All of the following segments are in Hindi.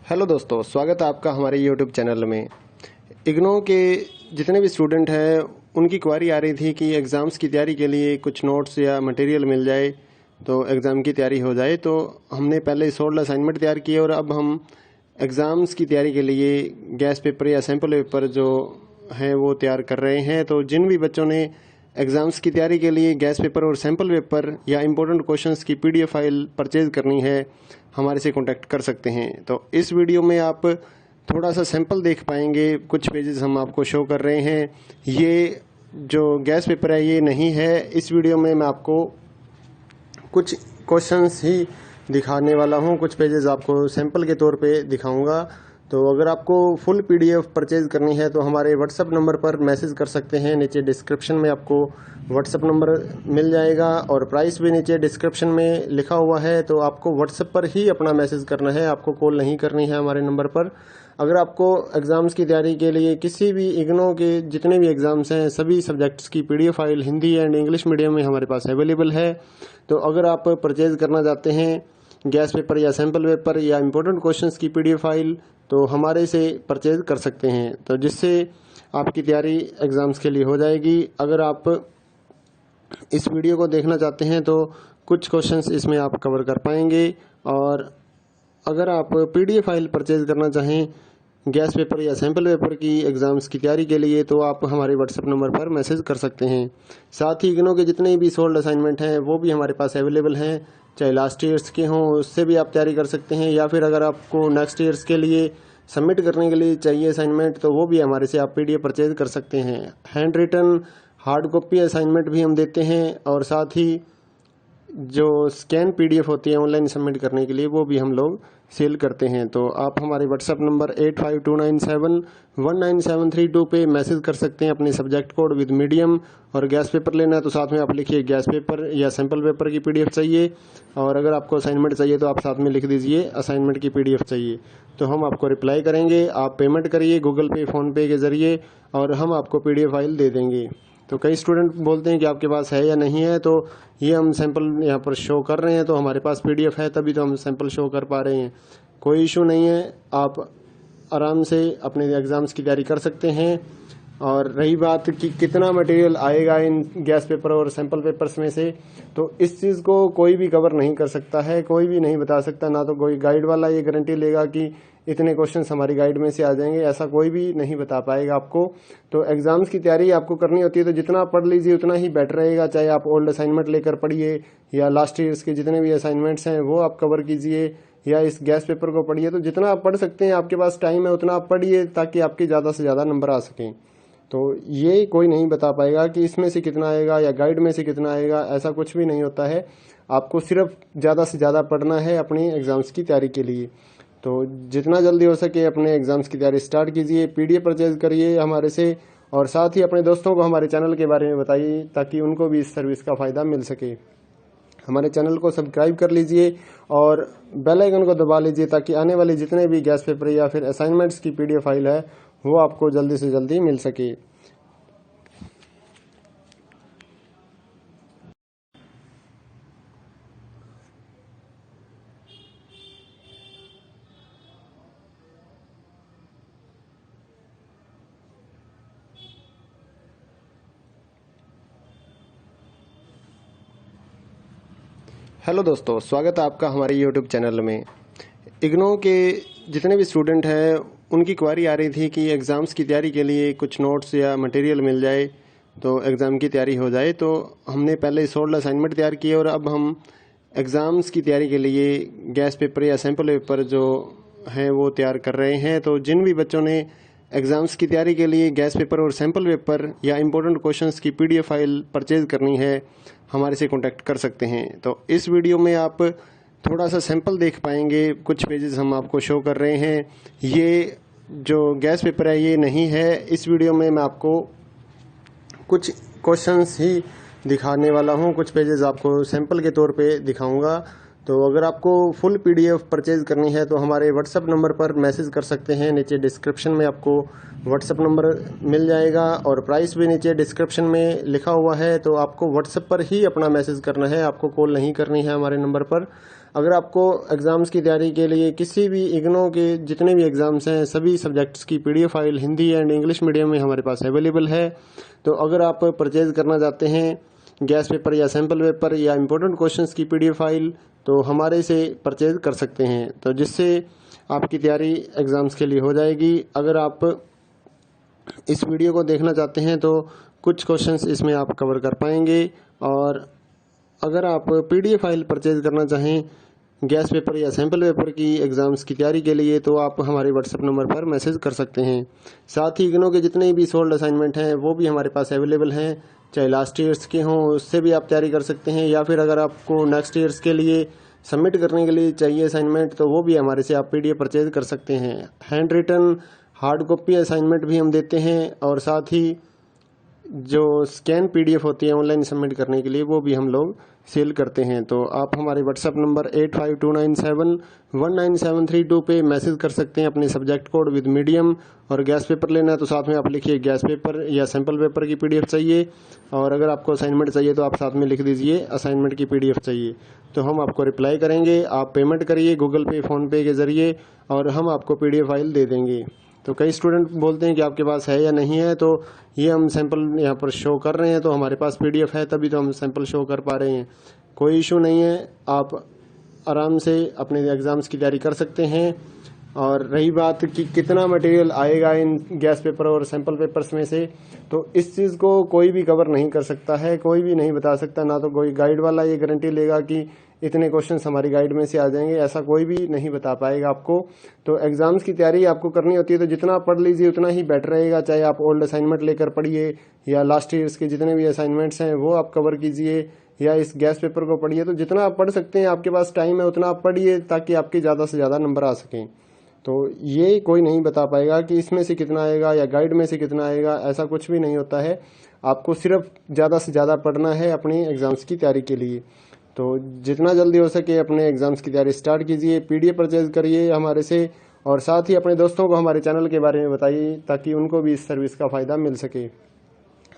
हेलो दोस्तों, स्वागत है आपका हमारे यूट्यूब चैनल में। इग्नो के जितने भी स्टूडेंट हैं उनकी क्वारी आ रही थी कि एग्ज़ाम्स की तैयारी के लिए कुछ नोट्स या मटेरियल मिल जाए तो एग्ज़ाम की तैयारी हो जाए। तो हमने पहले 16 असाइनमेंट तैयार किए और अब हम एग्ज़ाम्स की तैयारी के लिए गैस पेपर या सैम्पल पेपर जो हैं वो तैयार कर रहे हैं। तो जिन भी बच्चों ने एग्ज़ाम्स की तैयारी के लिए गैस पेपर और सैम्पल पेपर या इम्पोर्टेंट क्वेश्चंस की पीडीएफ फाइल परचेज़ करनी है, हमारे से कांटेक्ट कर सकते हैं। तो इस वीडियो में आप थोड़ा सा सैंपल देख पाएंगे, कुछ पेजेस हम आपको शो कर रहे हैं। ये जो गैस पेपर है ये नहीं है। इस वीडियो में मैं आपको कुछ क्वेश्चंस ही दिखाने वाला हूँ, कुछ पेजेस आपको सैंपल के तौर पे दिखाऊंगा। तो अगर आपको फुल पीडीएफ परचेज करनी है तो हमारे व्हाट्सएप नंबर पर मैसेज कर सकते हैं। नीचे डिस्क्रिप्शन में आपको व्हाट्सएप नंबर मिल जाएगा और प्राइस भी नीचे डिस्क्रिप्शन में लिखा हुआ है। तो आपको व्हाट्सएप पर ही अपना मैसेज करना है, आपको कॉल नहीं करनी है हमारे नंबर पर। अगर आपको एग्ज़ाम्स की तैयारी के लिए किसी भी इग्नो के जितने भी एग्ज़ाम्स हैं सभी सब्जेक्ट्स की PDF file Hindi and English medium में हमारे पास अवेलेबल है। तो अगर आप परचेज करना चाहते हैं गैस पेपर या सैम्पल पेपर या इम्पोर्टेंट क्वेश्चंस की पीडीएफ फाइल तो हमारे से परचेज कर सकते हैं, तो जिससे आपकी तैयारी एग्ज़ाम्स के लिए हो जाएगी। अगर आप इस वीडियो को देखना चाहते हैं तो कुछ क्वेश्चंस इसमें आप कवर कर पाएंगे। और अगर आप पीडीएफ फाइल परचेज करना चाहें गैस पेपर या सैम्पल पेपर की एग्ज़ाम्स की तैयारी के लिए तो आप हमारे व्हाट्सएप नंबर पर मैसेज कर सकते हैं। साथ ही इग्नो के जितने भी सोल्ड असाइनमेंट हैं वो भी हमारे पास अवेलेबल हैं, चाहे लास्ट ईयर्स के हों उससे भी आप तैयारी कर सकते हैं, या फिर अगर आपको नेक्स्ट ईयर्स के लिए सबमिट करने के लिए चाहिए असाइनमेंट तो वो भी हमारे से आप पीडीएफ परचेज कर सकते हैं। Handwritten hard copy assignment भी हम देते हैं और साथ ही जो स्कैन पीडीएफ होती है ऑनलाइन सबमिट करने के लिए वो भी हम लोग सेल करते हैं। तो आप हमारे व्हाट्सएप नंबर 8529719732 पे मैसेज कर सकते हैं अपने सब्जेक्ट कोड विद मीडियम। और गैस पेपर लेना है तो साथ में आप लिखिए गैस पेपर या सैम्पल पेपर की पीडीएफ चाहिए, और अगर आपको असाइनमेंट चाहिए तो आप साथ में लिख दीजिए असाइनमेंट की पीडीएफ चाहिए। तो हम आपको रिप्लाई करेंगे, आप पेमेंट करिए गूगल पे फ़ोनपे के ज़रिए और हम आपको पीडीएफ फाइल दे देंगे। तो कई स्टूडेंट बोलते हैं कि आपके पास है या नहीं है, तो ये हम सैंपल यहाँ पर शो कर रहे हैं तो हमारे पास पीडीएफ है तभी तो हम सैंपल शो कर पा रहे हैं। कोई इशू नहीं है, आप आराम से अपने एग्ज़ाम्स की तैयारी कर सकते हैं। और रही बात कि कितना मटेरियल आएगा इन गैस पेपर और सैंपल पेपर्स में से, तो इस चीज़ को कोई भी कवर नहीं कर सकता है, कोई भी नहीं बता सकता। ना तो कोई गाइड वाला ये गारंटी लेगा कि इतने क्वेश्चंस हमारी गाइड में से आ जाएंगे, ऐसा कोई भी नहीं बता पाएगा आपको। तो एग्ज़ाम्स की तैयारी आपको करनी होती है तो जितना पढ़ लीजिए उतना ही बेटर रहेगा। चाहे आप ओल्ड असाइनमेंट लेकर पढ़िए या लास्ट ईयर्स के जितने भी असाइनमेंट्स हैं वो आप कवर कीजिए, या इस गैस पेपर को पढ़िए। तो जितना आप पढ़ सकते हैं, आपके पास टाइम है उतना आप पढ़िए ताकि आपके ज़्यादा से ज़्यादा नंबर आ सकें। तो ये कोई नहीं बता पाएगा कि इसमें से कितना आएगा या गाइड में से कितना आएगा, ऐसा कुछ भी नहीं होता है। आपको सिर्फ ज़्यादा से ज़्यादा पढ़ना है अपनी एग्ज़ाम्स की तैयारी के लिए। तो जितना जल्दी हो सके अपने एग्ज़ाम्स की तैयारी स्टार्ट कीजिए, पीडीएफ परचेज करिए हमारे से, और साथ ही अपने दोस्तों को हमारे चैनल के बारे में बताइए ताकि उनको भी इस सर्विस का फ़ायदा मिल सके। हमारे चैनल को सब्सक्राइब कर लीजिए और बेल आइकन को दबा लीजिए ताकि आने वाले जितने भी गैस पेपर या फिर असाइनमेंट्स की पीडीएफ फाइल है वो आपको जल्दी से जल्दी मिल सके। हेलो दोस्तों, स्वागत है आपका हमारे यूट्यूब चैनल में। इग्नो के जितने भी स्टूडेंट हैं उनकी क्वारी आ रही थी कि एग्ज़ाम्स की तैयारी के लिए कुछ नोट्स या मटेरियल मिल जाए तो एग्ज़ाम की तैयारी हो जाए। तो हमने पहले 16 असाइनमेंट तैयार किए और अब हम एग्ज़ाम्स की तैयारी के लिए गैस पेपर या सैम्पल पेपर जो हैं वो तैयार कर रहे हैं। तो जिन भी बच्चों ने एग्ज़ाम्स की तैयारी के लिए गैस पेपर और सैम्पल पेपर या इम्पोर्टेंट क्वेश्चंस की पीडीएफ फाइल परचेज करनी है, हमारे से कांटेक्ट कर सकते हैं। तो इस वीडियो में आप थोड़ा सा सैंपल देख पाएंगे, कुछ पेजेस हम आपको शो कर रहे हैं। ये जो गैस पेपर है ये नहीं है। इस वीडियो में मैं आपको कुछ क्वेश्चंस ही दिखाने वाला हूँ, कुछ पेजेस आपको सैंपल के तौर पे दिखाऊंगा। तो अगर आपको फुल पीडीएफ परचेज़ करनी है तो हमारे व्हाट्सअप नंबर पर मैसेज कर सकते हैं। नीचे डिस्क्रिप्शन में आपको व्हाट्सअप नंबर मिल जाएगा और प्राइस भी नीचे डिस्क्रिप्शन में लिखा हुआ है। तो आपको व्हाट्सअप पर ही अपना मैसेज करना है, आपको कॉल नहीं करनी है हमारे नंबर पर। अगर आपको एग्ज़ाम्स की तैयारी के लिए किसी भी इग्नो के जितने भी एग्ज़ाम्स हैं सभी सब्जेक्ट्स की PDF file Hindi and English medium में हमारे पास अवेलेबल है। तो अगर आप परचेज़ करना चाहते हैं गैस पेपर या सैम्पल पेपर या इम्पोर्टेंट क्वेश्चंस की पीडीएफ फाइल तो हमारे से परचेज़ कर सकते हैं, तो जिससे आपकी तैयारी एग्ज़ाम्स के लिए हो जाएगी। अगर आप इस वीडियो को देखना चाहते हैं तो कुछ क्वेश्चंस इसमें आप कवर कर पाएंगे। और अगर आप पीडीएफ फाइल परचेज़ करना चाहें गैस पेपर या सैम्पल पेपर की एग्ज़ाम्स की तैयारी के लिए तो आप हमारे व्हाट्सएप नंबर पर मैसेज कर सकते हैं। साथ ही इग्नो के जितने भी सोल्ड असाइनमेंट हैं वो भी हमारे पास अवेलेबल हैं, चाहे लास्ट ईयर्स के हों उससे भी आप तैयारी कर सकते हैं, या फिर अगर आपको नेक्स्ट ईयर्स के लिए सबमिट करने के लिए चाहिए असाइनमेंट तो वो भी हमारे से आप पीडीएफ परचेज़ कर सकते हैं। Handwritten hard copy assignment भी हम देते हैं और साथ ही जो स्कैन पीडीएफ होती है ऑनलाइन सबमिट करने के लिए वो भी हम लोग सेल करते हैं। तो आप हमारे व्हाट्सएप नंबर 8529719732 पे मैसेज कर सकते हैं अपने सब्जेक्ट कोड विद मीडियम। और गैस पेपर लेना है तो साथ में आप लिखिए गैस पेपर या सैम्पल पेपर की पीडीएफ चाहिए, और अगर आपको असाइनमेंट चाहिए तो आप साथ में लिख दीजिए असाइनमेंट की पीडीएफ चाहिए, तो हम आपको रिप्लाई करेंगे। आप पेमेंट करिए गूगल पे फ़ोनपे के ज़रिए और हम आपको पीडीएफ फाइल दे देंगे। तो कई स्टूडेंट बोलते हैं कि आपके पास है या नहीं है, तो ये हम सैंपल यहाँ पर शो कर रहे हैं, तो हमारे पास पीडीएफ है तभी तो हम सैंपल शो कर पा रहे हैं। कोई इशू नहीं है, आप आराम से अपने एग्ज़ाम्स की तैयारी कर सकते हैं। और रही बात कि कितना मटेरियल आएगा इन गैस पेपर और सैंपल पेपर्स में से, तो इस चीज़ को कोई भी कवर नहीं कर सकता है, कोई भी नहीं बता सकता। ना तो कोई गाइड वाला ये गारंटी लेगा कि इतने क्वेश्चंस हमारी गाइड में से आ जाएंगे, ऐसा कोई भी नहीं बता पाएगा आपको। तो एग्ज़ाम्स की तैयारी आपको करनी होती है तो जितना पढ़ लीजिए उतना ही बेटर रहेगा, चाहे आप ओल्ड असाइनमेंट लेकर पढ़िए या लास्ट ईयर्स के जितने भी असाइनमेंट्स हैं वो आप कवर कीजिए, या इस गैस पेपर को पढ़िए। तो जितना आप पढ़ सकते हैं, आपके पास टाइम है उतना आप पढ़िए ताकि आपके ज़्यादा से ज़्यादा नंबर आ सकें। तो ये कोई नहीं बता पाएगा कि इसमें से कितना आएगा या गाइड में से कितना आएगा, ऐसा कुछ भी नहीं होता है। आपको सिर्फ ज़्यादा से ज़्यादा पढ़ना है अपनी एग्ज़ाम्स की तैयारी के लिए। तो जितना जल्दी हो सके अपने एग्ज़ाम्स की तैयारी स्टार्ट कीजिए, पीडीएफ परचेज़ करिए हमारे से, और साथ ही अपने दोस्तों को हमारे चैनल के बारे में बताइए ताकि उनको भी इस सर्विस का फ़ायदा मिल सके।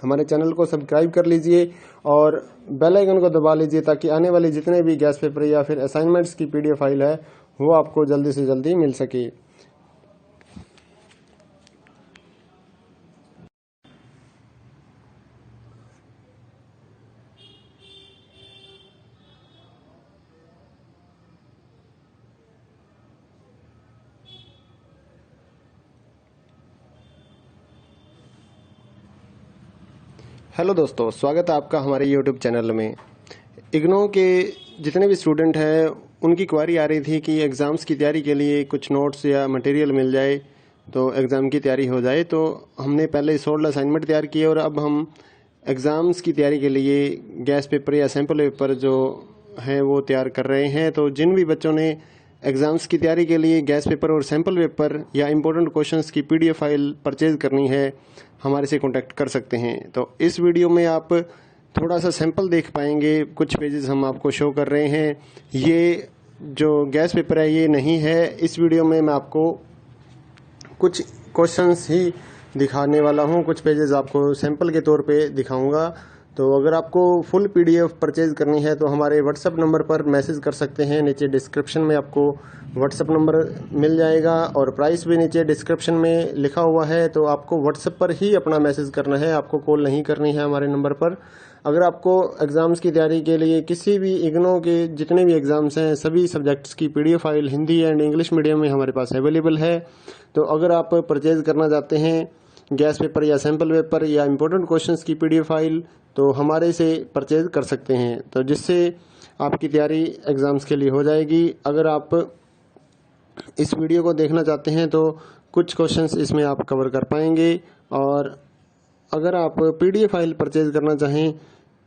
हमारे चैनल को सब्सक्राइब कर लीजिए और बेल आइकन को दबा लीजिए ताकि आने वाले जितने भी गैस पेपर या फिर असाइनमेंट्स की पीडीएफ फाइल है वो आपको जल्दी से जल्दी मिल सके। हेलो दोस्तों, स्वागत है आपका हमारे यूट्यूब चैनल में। इग्नो के जितने भी स्टूडेंट हैं उनकी क्वारी आ रही थी कि एग्ज़ाम्स की तैयारी के लिए कुछ नोट्स या मटेरियल मिल जाए तो एग्ज़ाम की तैयारी हो जाए। तो हमने पहले सोल्ड असाइनमेंट तैयार किए और अब हम एग्ज़ाम्स की तैयारी के लिए गैस पेपर या सैम्पल पेपर जो हैं वो तैयार कर रहे हैं। तो जिन भी बच्चों ने एग्ज़ाम्स की तैयारी के लिए गैस पेपर और सैम्पल पेपर या इम्पोर्टेंट क्वेश्चंस की पीडीएफ फाइल परचेज़ करनी है हमारे से कांटेक्ट कर सकते हैं। तो इस वीडियो में आप थोड़ा सा सैंपल देख पाएंगे, कुछ पेजेस हम आपको शो कर रहे हैं। ये जो गैस पेपर है ये नहीं है, इस वीडियो में मैं आपको कुछ क्वेश्चंस ही दिखाने वाला हूँ, कुछ पेजेस आपको सैंपल के तौर पे दिखाऊंगा। तो अगर आपको फुल पीडीएफ परचेज़ करनी है तो हमारे व्हाट्सएप नंबर पर मैसेज कर सकते हैं। नीचे डिस्क्रिप्शन में आपको व्हाट्सएप नंबर मिल जाएगा और प्राइस भी नीचे डिस्क्रिप्शन में लिखा हुआ है। तो आपको व्हाट्सएप पर ही अपना मैसेज करना है, आपको कॉल नहीं करनी है हमारे नंबर पर। अगर आपको एग्ज़ाम्स की तैयारी के लिए किसी भी इग्नो के जितने भी एग्ज़ाम्स हैं सभी सब्जेक्ट्स की PDF file Hindi and English medium में हमारे पास अवेलेबल है। तो अगर आप परचेज़ करना चाहते हैं गैस पेपर या सैम्पल पेपर या इम्पोर्टेंट क्वेश्चंस की पीडीएफ फाइल तो हमारे से परचेज़ कर सकते हैं, तो जिससे आपकी तैयारी एग्ज़ाम्स के लिए हो जाएगी। अगर आप इस वीडियो को देखना चाहते हैं तो कुछ क्वेश्चंस इसमें आप कवर कर पाएंगे। और अगर आप पीडीएफ फाइल परचेज़ करना चाहें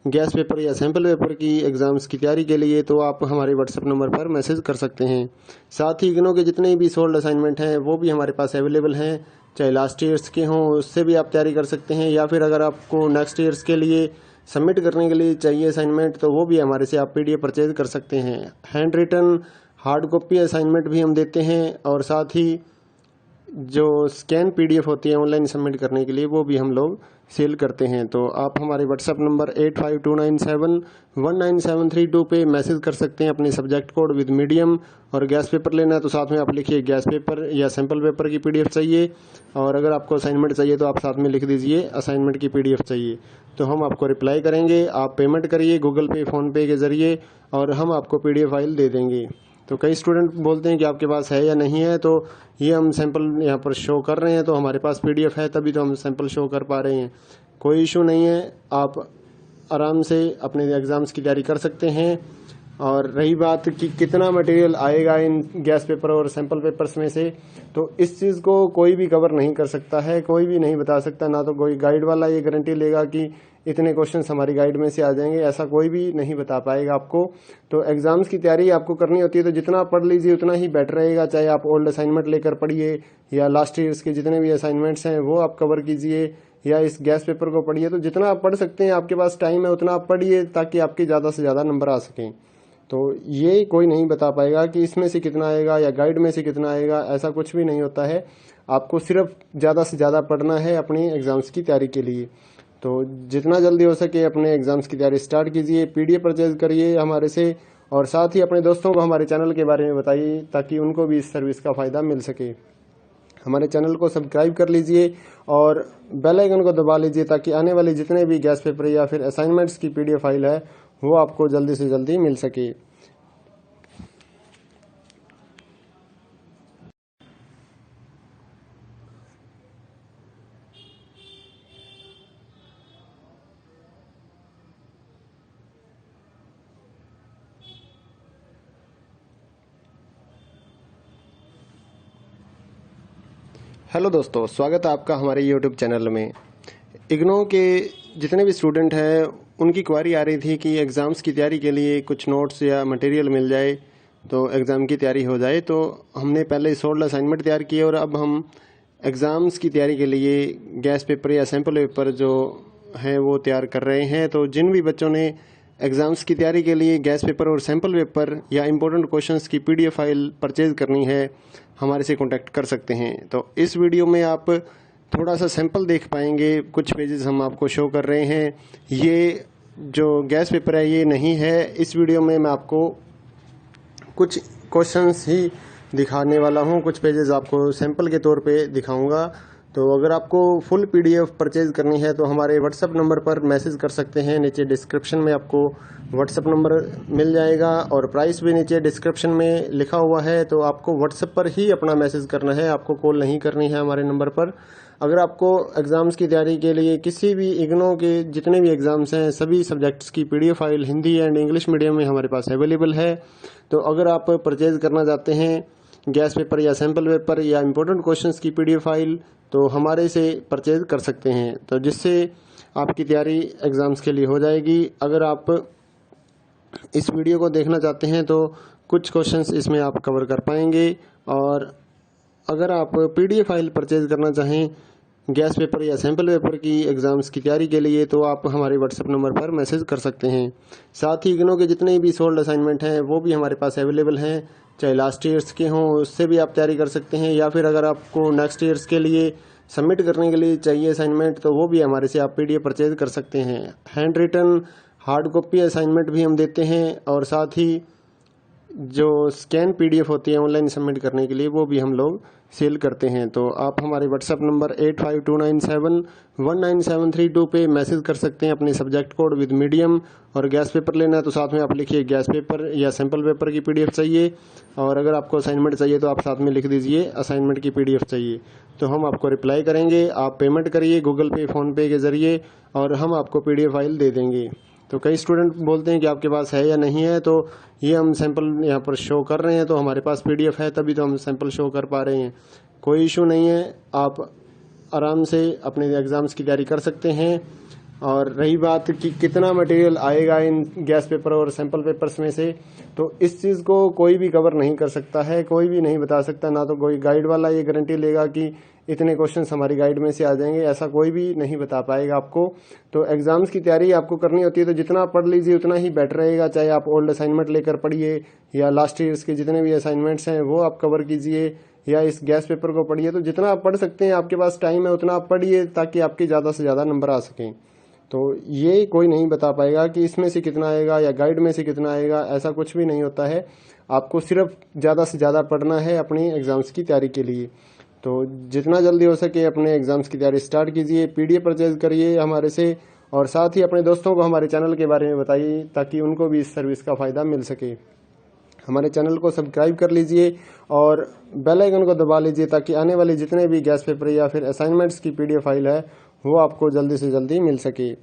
गैस पेपर या सैम्पल पेपर की एग्ज़ाम्स की तैयारी के लिए तो आप हमारे व्हाट्सएप नंबर पर मैसेज कर सकते हैं। साथ ही इग्नो के जितने भी सोल्ड असाइनमेंट हैं वो भी हमारे पास अवेलेबल हैं, चाहे लास्ट ईयर्स के हों उससे भी आप तैयारी कर सकते हैं, या फिर अगर आपको नेक्स्ट ईयर्स के लिए सबमिट करने के लिए चाहिए असाइनमेंट, तो वो भी हमारे से आप PDF परचेज कर सकते हैं। Handwritten hard copy assignment भी हम देते हैं, और साथ ही जो स्कैन PDF होती है ऑनलाइन सबमिट करने के लिए, वो भी हम लोग सेल करते हैं। तो आप हमारे व्हाट्सएप नंबर 8529719732 पे मैसेज कर सकते हैं अपने सब्जेक्ट कोड विद मीडियम। और गैस पेपर लेना है तो साथ में आप लिखिए गैस पेपर या सैम्पल पेपर की PDF चाहिए, और अगर आपको असाइनमेंट चाहिए तो आप साथ में लिख दीजिए असाइनमेंट की PDF चाहिए, तो हम आपको रिप्लाई करेंगे। आप पेमेंट करिए गूगल पे, फ़ोनपे के ज़रिए, और हम आपको PDF फाइल दे देंगे। तो कई स्टूडेंट बोलते हैं कि आपके पास है या नहीं है, तो ये हम सैंपल यहाँ पर शो कर रहे हैं, तो हमारे पास PDF है तभी तो हम सैंपल शो कर पा रहे हैं। कोई इशू नहीं है, आप आराम से अपने एग्ज़ाम्स की तैयारी कर सकते हैं। और रही बात कि कितना मटेरियल आएगा इन गैस पेपर और सैंपल पेपर्स में से, तो इस चीज़ को कोई भी कवर नहीं कर सकता है, कोई भी नहीं बता सकता। ना तो कोई गाइड वाला ये गारंटी लेगा कि इतने क्वेश्चंस हमारी गाइड में से आ जाएंगे, ऐसा कोई भी नहीं बता पाएगा आपको। तो एग्ज़ाम्स की तैयारी आपको करनी होती है तो जितना आप पढ़ लीजिए उतना ही बेटर रहेगा। चाहे आप ओल्ड असाइनमेंट लेकर पढ़िए या लास्ट ईयर्स के जितने भी असाइनमेंट्स हैं वो आप कवर कीजिए, या इस गैस पेपर को पढ़िए। तो जितना आप पढ़ सकते हैं, आपके पास टाइम है उतना आप पढ़िए, ताकि आपके ज़्यादा से ज़्यादा नंबर आ सकें। तो ये कोई नहीं बता पाएगा कि इसमें से कितना आएगा या गाइड में से कितना आएगा, ऐसा कुछ भी नहीं होता है। आपको सिर्फ ज़्यादा से ज़्यादा पढ़ना है अपनी एग्ज़ाम्स की तैयारी के लिए। तो जितना जल्दी हो सके अपने एग्ज़ाम्स की तैयारी स्टार्ट कीजिए, PDF परचेज करिए हमारे से, और साथ ही अपने दोस्तों को हमारे चैनल के बारे में बताइए ताकि उनको भी इस सर्विस का फ़ायदा मिल सके। हमारे चैनल को सब्सक्राइब कर लीजिए और बेल आइकन को दबा लीजिए, ताकि आने वाले जितने भी गैस पेपर या फिर असाइनमेंट्स की PDF फाइल है वो आपको जल्दी से जल्दी मिल सके। हेलो दोस्तों, स्वागत है आपका हमारे YouTube चैनल में। इग्नो के जितने भी स्टूडेंट हैं उनकी क्वारी आ रही थी कि एग्ज़ाम्स की तैयारी के लिए कुछ नोट्स या मटेरियल मिल जाए तो एग्ज़ाम की तैयारी हो जाए। तो हमने पहले 16 असाइनमेंट तैयार किए और अब हम एग्ज़ाम्स की तैयारी के लिए गैस पेपर या सैम्पल पेपर जो हैं वो तैयार कर रहे हैं। तो जिन भी बच्चों ने एग्ज़ाम्स की तैयारी के लिए गैस पेपर और सैम्पल पेपर या इम्पोर्टेंट क्वेश्चंस की PDF फाइल परचेज़ करनी है, हमारे से कांटेक्ट कर सकते हैं। तो इस वीडियो में आप थोड़ा सा सैंपल देख पाएंगे, कुछ पेजेस हम आपको शो कर रहे हैं। ये जो गैस पेपर है ये नहीं है, इस वीडियो में मैं आपको कुछ क्वेश्चंस ही दिखाने वाला हूँ, कुछ पेजेस आपको सैंपल के तौर पे दिखाऊंगा। तो अगर आपको फुल PDF परचेज करनी है तो हमारे व्हाट्सएप नंबर पर मैसेज कर सकते हैं। नीचे डिस्क्रिप्शन में आपको व्हाट्सएप नंबर मिल जाएगा और प्राइस भी नीचे डिस्क्रिप्शन में लिखा हुआ है। तो आपको व्हाट्सएप पर ही अपना मैसेज करना है, आपको कॉल नहीं करनी है हमारे नंबर पर। अगर आपको एग्ज़ाम्स की तैयारी के लिए किसी भी इग्नो के जितने भी एग्ज़ाम्स हैं सभी सब्जेक्ट्स की PDF file Hindi and English medium में हमारे पास अवेलेबल है। तो अगर आप परचेज़ करना चाहते हैं गैस पेपर या सैम्पल पेपर या इम्पोर्टेंट क्वेश्चंस की PDF फाइल, तो हमारे से परचेज कर सकते हैं, तो जिससे आपकी तैयारी एग्ज़ाम्स के लिए हो जाएगी। अगर आप इस वीडियो को देखना चाहते हैं तो कुछ क्वेश्चंस इसमें आप कवर कर पाएंगे। और अगर आप PDF फाइल परचेज करना चाहें गैस पेपर या सैम्पल पेपर की एग्ज़ाम्स की तैयारी के लिए तो आप हमारे व्हाट्सएप नंबर पर मैसेज कर सकते हैं। साथ ही इग्नो के जितने भी सोल्ड असाइनमेंट हैं वो भी हमारे पास अवेलेबल हैं, चाहे लास्ट ईयर्स के हों उससे भी आप तैयारी कर सकते हैं, या फिर अगर आपको नेक्स्ट ईयर्स के लिए सबमिट करने के लिए चाहिए असाइनमेंट तो वो भी हमारे से आप PDF परचेज कर सकते हैं। Handwritten hard copy assignment भी हम देते हैं, और साथ ही जो स्कैन PDF होती है ऑनलाइन सबमिट करने के लिए वो भी हम लोग सेल करते हैं। तो आप हमारे व्हाट्सएप नंबर 8529719732 पे मैसेज कर सकते हैं अपने सब्जेक्ट कोड विद मीडियम। और गैस पेपर लेना है तो साथ में आप लिखिए गैस पेपर या सैम्पल पेपर की PDF चाहिए, और अगर आपको असाइनमेंट चाहिए तो आप साथ में लिख दीजिए असाइनमेंट की PDF चाहिए, तो हम आपको रिप्लाई करेंगे। आप पेमेंट करिए गूगल पे, फ़ोनपे के ज़रिए, और हम आपको PDF फाइल दे देंगे। तो कई स्टूडेंट बोलते हैं कि आपके पास है या नहीं है, तो ये हम सैंपल यहाँ पर शो कर रहे हैं, तो हमारे पास PDF है तभी तो हम सैंपल शो कर पा रहे हैं। कोई इशू नहीं है, आप आराम से अपने एग्ज़ाम्स की तैयारी कर सकते हैं। और रही बात कि कितना मटेरियल आएगा इन गैस पेपर और सैंपल पेपर्स में से, तो इस चीज़ को कोई भी कवर नहीं कर सकता है, कोई भी नहीं बता सकता। ना तो कोई गाइड वाला ये गारंटी लेगा कि इतने क्वेश्चंस हमारी गाइड में से आ जाएंगे, ऐसा कोई भी नहीं बता पाएगा आपको। तो एग्जाम्स की तैयारी आपको करनी होती है तो जितना आप पढ़ लीजिए उतना ही बेटर रहेगा। चाहे आप ओल्ड असाइनमेंट लेकर पढ़िए या लास्ट ईयर्स के जितने भी असाइनमेंट्स हैं वो आप कवर कीजिए, या इस गैस पेपर को पढ़िए। तो जितना आप पढ़ सकते हैं, आपके पास टाइम है उतना आप पढ़िए ताकि आपके ज़्यादा से ज़्यादा नंबर आ सकें। तो ये कोई नहीं बता पाएगा कि इसमें से कितना आएगा या गाइड में से कितना आएगा, ऐसा कुछ भी नहीं होता है। आपको सिर्फ ज़्यादा से ज़्यादा पढ़ना है अपनी एग्ज़ाम्स की तैयारी के लिए। तो जितना जल्दी हो सके अपने एग्ज़ाम्स की तैयारी स्टार्ट कीजिए, पीडीएफ परचेज करिए हमारे से, और साथ ही अपने दोस्तों को हमारे चैनल के बारे में बताइए ताकि उनको भी इस सर्विस का फ़ायदा मिल सके। हमारे चैनल को सब्सक्राइब कर लीजिए और बेल आइकन को दबा लीजिए ताकि आने वाले जितने भी गैस पेपर या फिर असाइनमेंट्स की पीडीएफ फाइल है वो आपको जल्दी से जल्दी मिल सके।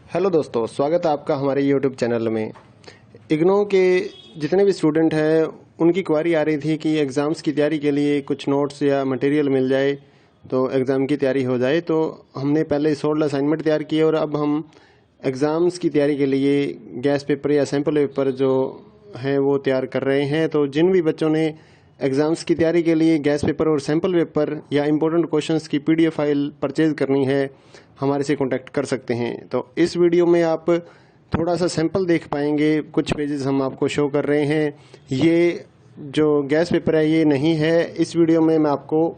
हेलो दोस्तों, स्वागत है आपका हमारे यूट्यूब चैनल में। इग्नो के जितने भी स्टूडेंट हैं उनकी क्वारी आ रही थी कि एग्ज़ाम्स की तैयारी के लिए कुछ नोट्स या मटेरियल मिल जाए तो एग्ज़ाम की तैयारी हो जाए। तो हमने पहले 16 असाइनमेंट तैयार किए और अब हम एग्ज़ाम्स की तैयारी के लिए गैस पेपर या सैम्पल पेपर जो हैं वो तैयार कर रहे हैं। तो जिन भी बच्चों ने एग्ज़ाम्स की तैयारी के लिए गैस पेपर और सैम्पल पेपर या इम्पोर्टेंट क्वेश्चंस की पीडीएफ फाइल परचेज़ करनी है, हमारे से कांटेक्ट कर सकते हैं। तो इस वीडियो में आप थोड़ा सा सैंपल देख पाएंगे, कुछ पेजेस हम आपको शो कर रहे हैं। ये जो गैस पेपर है ये नहीं है। इस वीडियो में मैं आपको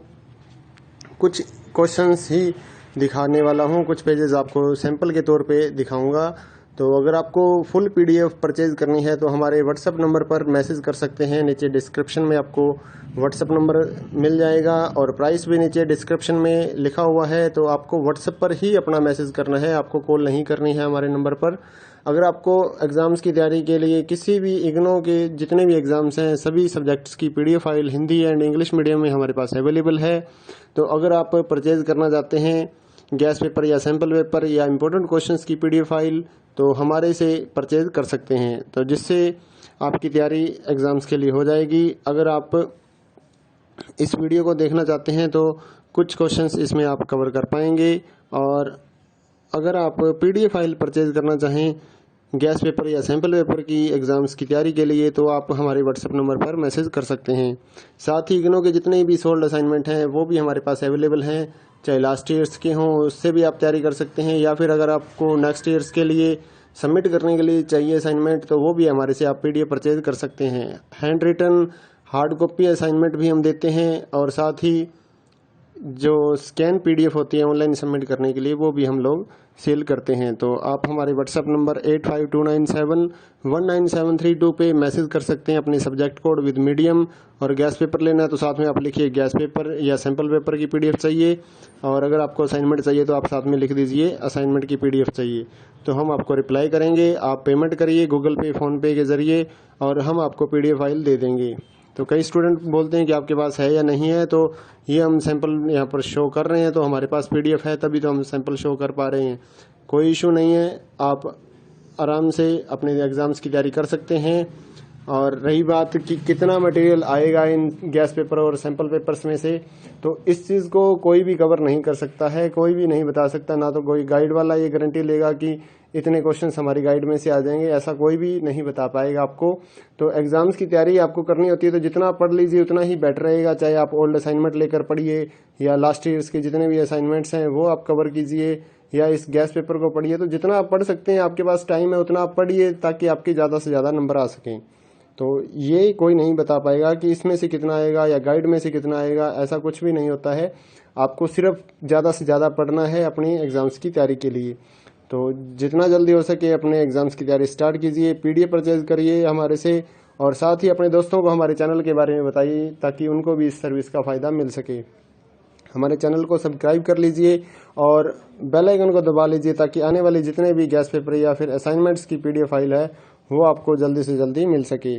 कुछ क्वेश्चंस ही दिखाने वाला हूँ, कुछ पेजेस आपको सैंपल के तौर पे दिखाऊंगा। तो अगर आपको फुल पीडीएफ परचेज करनी है तो हमारे व्हाट्सएप नंबर पर मैसेज कर सकते हैं। नीचे डिस्क्रिप्शन में आपको व्हाट्सएप नंबर मिल जाएगा और प्राइस भी नीचे डिस्क्रिप्शन में लिखा हुआ है। तो आपको व्हाट्सएप पर ही अपना मैसेज करना है, आपको कॉल नहीं करनी है हमारे नंबर पर। अगर आपको एग्ज़ाम्स की तैयारी के लिए किसी भी इग्नो के जितने भी एग्ज़ाम्स हैं सभी सब्जेक्ट्स की PDF file Hindi and English medium में हमारे पास अवेलेबल है। तो अगर आप परचेज़ करना चाहते हैं गैस पेपर या सैम्पल पेपर या इम्पोर्टेंट क्वेश्चंस की पीडीएफ फाइल तो हमारे से परचेज कर सकते हैं, तो जिससे आपकी तैयारी एग्ज़ाम्स के लिए हो जाएगी। अगर आप इस वीडियो को देखना चाहते हैं तो कुछ क्वेश्चंस इसमें आप कवर कर पाएंगे। और अगर आप पीडीएफ फाइल परचेज करना चाहें गैस पेपर या सैम्पल पेपर की एग्ज़ाम्स की तैयारी के लिए तो आप हमारे व्हाट्सएप नंबर पर मैसेज कर सकते हैं। साथ ही इग्नो के जितने भी सोल्ड असाइनमेंट हैं वो भी हमारे पास अवेलेबल हैं, चाहे लास्ट ईयर्स के हों उससे भी आप तैयारी कर सकते हैं, या फिर अगर आपको नेक्स्ट ईयर्स के लिए सबमिट करने के लिए चाहिए असाइनमेंट तो वो भी हमारे से आप पीडीएफ परचेज कर सकते हैं। Handwritten hard copy assignment भी हम देते हैं और साथ ही जो स्कैन पीडीएफ होती है ऑनलाइन सबमिट करने के लिए वो भी हम लोग सेल करते हैं। तो आप हमारे व्हाट्सएप नंबर 8529719732 पे मैसेज कर सकते हैं अपने सब्जेक्ट कोड विद मीडियम। और गैस पेपर लेना है तो साथ में आप लिखिए गैस पेपर या सैम्पल पेपर की पीडीएफ चाहिए, और अगर आपको असाइनमेंट चाहिए तो आप साथ में लिख दीजिए असाइनमेंट की पीडीएफ चाहिए, तो हम आपको रिप्लाई करेंगे। आप पेमेंट करिए गूगल पे फ़ोनपे के ज़रिए और हम आपको पीडीएफ फाइल दे देंगे। तो कई स्टूडेंट बोलते हैं कि आपके पास है या नहीं है, तो ये हम सैंपल यहाँ पर शो कर रहे हैं, तो हमारे पास पीडीएफ है तभी तो हम सैंपल शो कर पा रहे हैं। कोई इशू नहीं है, आप आराम से अपने एग्ज़ाम्स की तैयारी कर सकते हैं। और रही बात कि कितना मटेरियल आएगा इन गैस पेपर और सैंपल पेपर्स में से, तो इस चीज़ को कोई भी कवर नहीं कर सकता है, कोई भी नहीं बता सकता। ना तो कोई गाइड वाला ये गारंटी लेगा कि इतने क्वेश्चंस हमारी गाइड में से आ जाएंगे, ऐसा कोई भी नहीं बता पाएगा आपको। तो एग्ज़ाम्स की तैयारी आपको करनी होती है तो जितना आप पढ़ लीजिए उतना ही बेटर रहेगा। चाहे आप ओल्ड असाइनमेंट लेकर पढ़िए या लास्ट ईयर्स के जितने भी असाइनमेंट्स हैं वो आप कवर कीजिए, या इस गैस पेपर को पढ़िए। तो जितना आप पढ़ सकते हैं, आपके पास टाइम है उतना आप पढ़िए ताकि आपके ज़्यादा से ज़्यादा नंबर आ सकें। तो ये कोई नहीं बता पाएगा कि इसमें से कितना आएगा या गाइड में से कितना आएगा, ऐसा कुछ भी नहीं होता है। आपको सिर्फ ज़्यादा से ज़्यादा पढ़ना है अपनी एग्ज़ाम्स की तैयारी के लिए। तो जितना जल्दी हो सके अपने एग्ज़ाम्स की तैयारी स्टार्ट कीजिए, पीडीएफ परचेज करिए हमारे से, और साथ ही अपने दोस्तों को हमारे चैनल के बारे में बताइए ताकि उनको भी इस सर्विस का फ़ायदा मिल सके। हमारे चैनल को सब्सक्राइब कर लीजिए और बेल आइकन को दबा लीजिए ताकि आने वाले जितने भी गैस पेपर या फिर असाइनमेंट्स की पीडीएफ फाइल है वो आपको जल्दी से जल्दी मिल सके।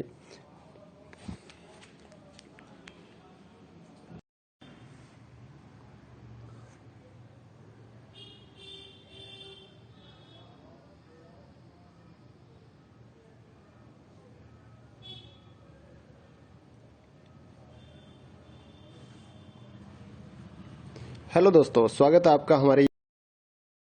हेलो दोस्तों, स्वागत है आपका हमारे